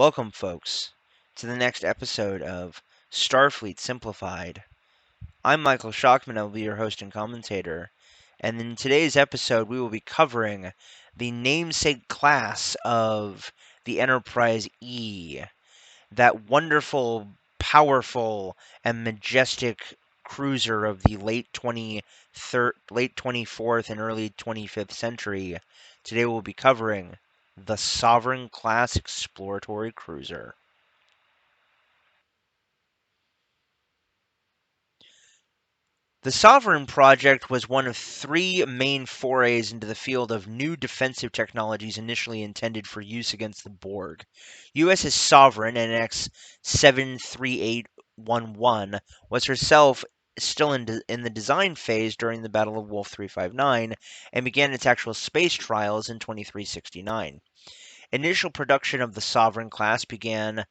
Welcome, folks, to the next episode of Starfleet Simplified. I'm Michael Schockman. I will be your host and commentator. And in today's episode, we will be covering the namesake class of the Enterprise E, that wonderful, powerful, and majestic cruiser of the late 24th and early 25th century. Today we'll be covering the Sovereign class exploratory cruiser. The Sovereign project was one of three main forays into the field of new defensive technologies initially intended for use against the Borg. USS Sovereign, NX 73811, was herself still in the design phase during the Battle of Wolf 359 and began its actual space trials in 2369. Initial production of the Sovereign class began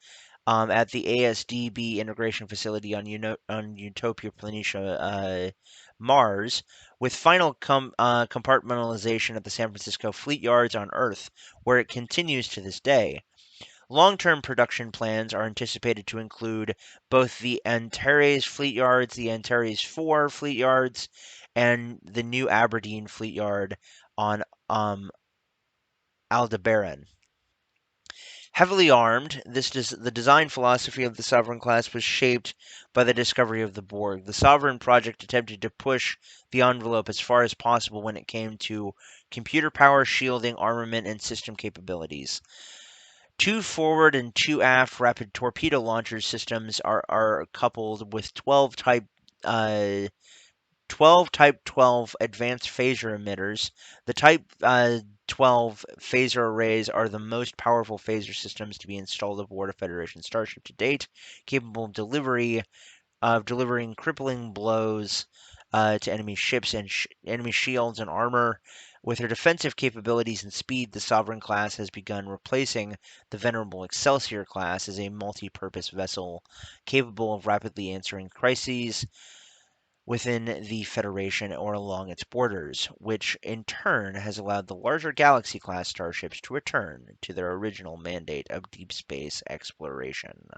at the ASDB integration facility on Utopia Planitia, Mars, with final compartmentalization at the San Francisco Fleet Yards on Earth, where it continues to this day. Long-term production plans are anticipated to include both the Antares Fleet Yards, the Antares 4 Fleet Yards, and the new Aberdeen Fleet Yard on Aldebaran. Heavily armed, the design philosophy of the Sovereign class was shaped by the discovery of the Borg. The Sovereign project attempted to push the envelope as far as possible when it came to computer power, shielding, armament, and system capabilities. Two forward and two aft rapid torpedo launcher systems are coupled with uh, 12 Type 12 advanced phaser emitters. The Type 12 phaser arrays are the most powerful phaser systems to be installed aboard a Federation starship to date, capable of delivering crippling blows to enemy ships and enemy shields and armor. With her defensive capabilities and speed, the Sovereign class has begun replacing the venerable Excelsior class as a multi-purpose vessel capable of rapidly answering crises within the Federation or along its borders, which in turn has allowed the larger Galaxy-class starships to return to their original mandate of deep space exploration.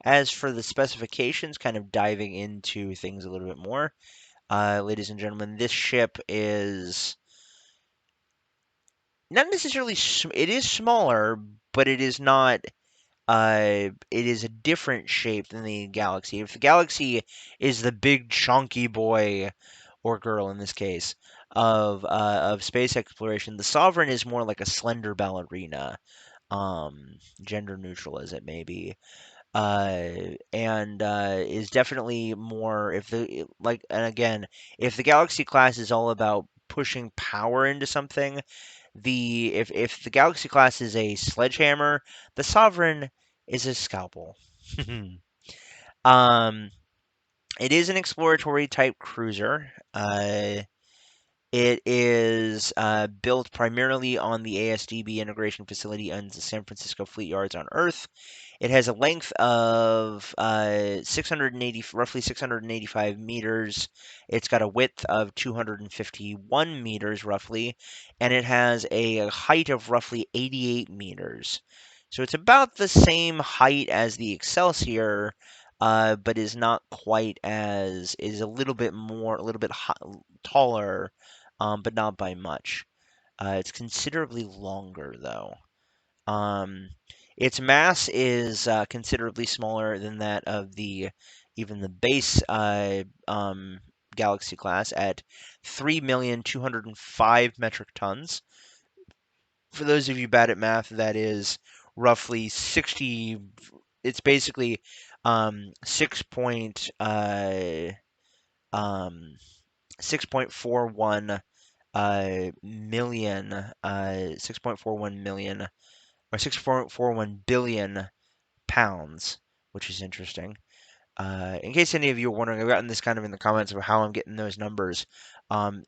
As for the specifications, kind of diving into things a little bit more, ladies and gentlemen, this ship is not necessarily, it is smaller, but it is not it is a different shape than the Galaxy. If the Galaxy is the big chunky boy or girl in this case of space exploration, the Sovereign is more like a slender ballerina, gender neutral as it may be, and is definitely more if the like and again if the Galaxy class is all about pushing power into something, the if the Galaxy class is a sledgehammer, the Sovereign is a scalpel. um, it is an exploratory type cruiser. It is built primarily on the ASDB integration facility on the San Francisco Fleet Yards on Earth. It has a length of roughly 685 meters. It's got a width of 251 meters, roughly, and it has a height of roughly 88 meters. So it's about the same height as the Excelsior, but is not quite is a little bit more, a little bit taller, but not by much. It's considerably longer, though. Um, its mass is considerably smaller than that of even the base Galaxy class at 3,205 metric tons. For those of you bad at math, that is roughly 60. It's basically 6.41 million, 6.41 million or 6.41 billion pounds, which is interesting. In case any of you are wondering, I've gotten this kind of in the comments of how I'm getting those numbers.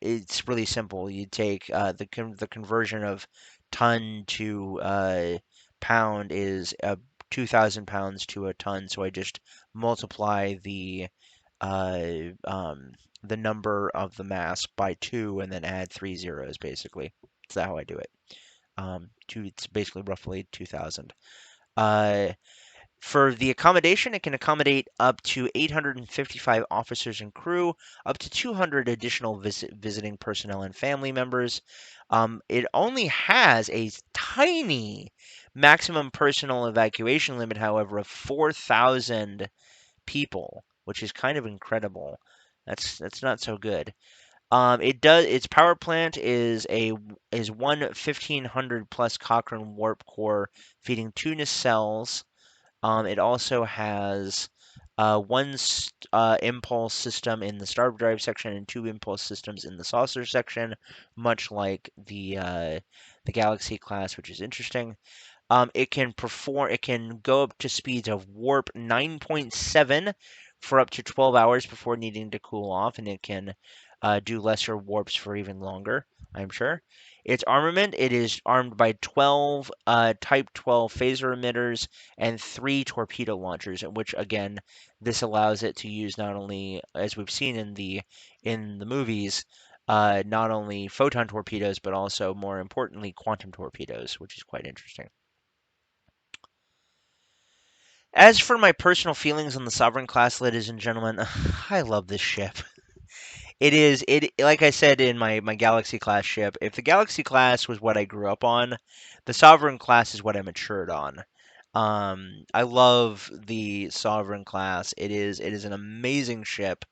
It's really simple. You take the conversion of ton to pound is 2,000 pounds to a ton, so I just multiply uh, um, the number of the mass by 2 and then add 3 zeros, basically. That's how I do it. It's basically roughly 2,000. Uh, for the accommodation, it can accommodate up to 855 officers and crew, up to 200 additional visiting personnel and family members. It only has a tiny maximum personal evacuation limit, however, of 4,000 people, which is kind of incredible. That's not so good. Its power plant is one 1,500 plus Cochrane warp core feeding two nacelles. It also has one impulse system in the starboard drive section and two impulse systems in the saucer section, much like the Galaxy class, which is interesting. It can go up to speeds of warp 9.7 for up to 12 hours before needing to cool off, and it can do lesser warps for even longer, I'm sure. Its armament, it is armed by 12 Type 12 phaser emitters and 3 torpedo launchers, which again, this allows it to use not only, as we've seen in the movies, not only photon torpedoes, but also more importantly, quantum torpedoes, which is quite interesting. As for my personal feelings on the Sovereign class, ladies and gentlemen, I love this ship. It like I said in my Galaxy class ship, if the Galaxy class was what I grew up on, the Sovereign class is what I matured on. I love the Sovereign class. It is an amazing ship.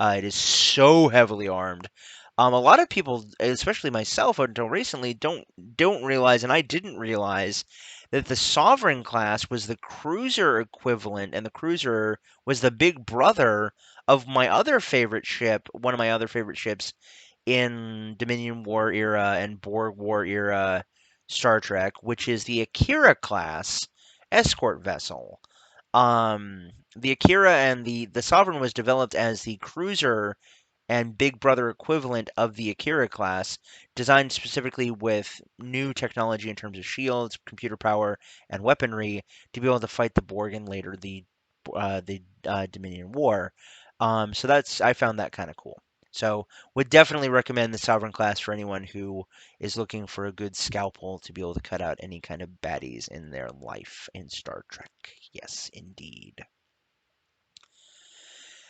It is so heavily armed. A lot of people, especially myself until recently, don't realize, and I didn't realize, that the Sovereign class was the cruiser equivalent, and the cruiser was the big brother of my other favorite ship, one of my other favorite ships in Dominion War era and Borg War era Star Trek, which is the Akira class escort vessel. The Akira and the Sovereign was developed as the cruiser and Big Brother equivalent of the Akira class, designed specifically with new technology in terms of shields, computer power, and weaponry to be able to fight the Borg and later the Dominion War. So I found that kind of cool. So would definitely recommend the Sovereign class for anyone who is looking for a good scalpel to be able to cut out any kind of baddies in their life in Star Trek. Yes, indeed.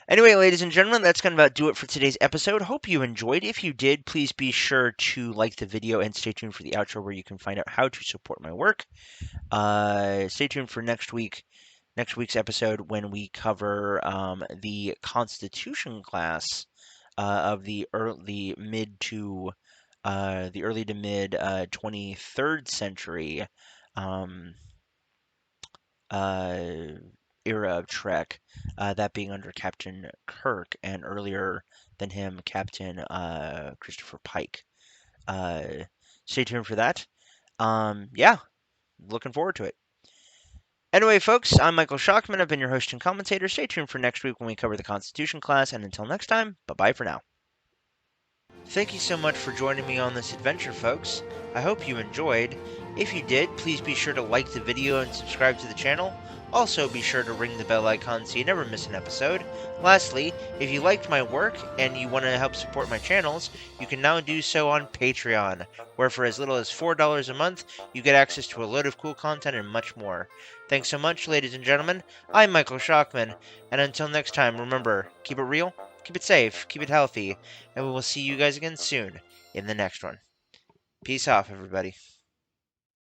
Anyway, ladies and gentlemen, that's going to about do it for today's episode. Hope you enjoyed. If you did, please be sure to like the video and stay tuned for the outro where you can find out how to support my work. Stay tuned for next week's episode when we cover the Constitution class of the early to mid 23rd century. Um, uh, Era of Trek, that being under Captain Kirk, and earlier than him, Captain Christopher Pike. Uh, Stay tuned for that. Yeah, looking forward to it. Anyway, folks, I'm Michael Schockman. I've been your host and commentator. Stay tuned for next week when we cover the Constitution class, and until next time, bye-bye for now. Thank you so much for joining me on this adventure, folks. I hope you enjoyed. If you did, please be sure to like the video and subscribe to the channel. Also, be sure to ring the bell icon so you never miss an episode. Lastly, if you liked my work and you want to help support my channels, you can now do so on Patreon, where for as little as $4 a month, you get access to a load of cool content and much more. Thanks so much, ladies and gentlemen. I'm Michael Schockman, and until next time, remember, keep it real, keep it safe, keep it healthy, and we will see you guys again soon in the next one. Peace off, everybody.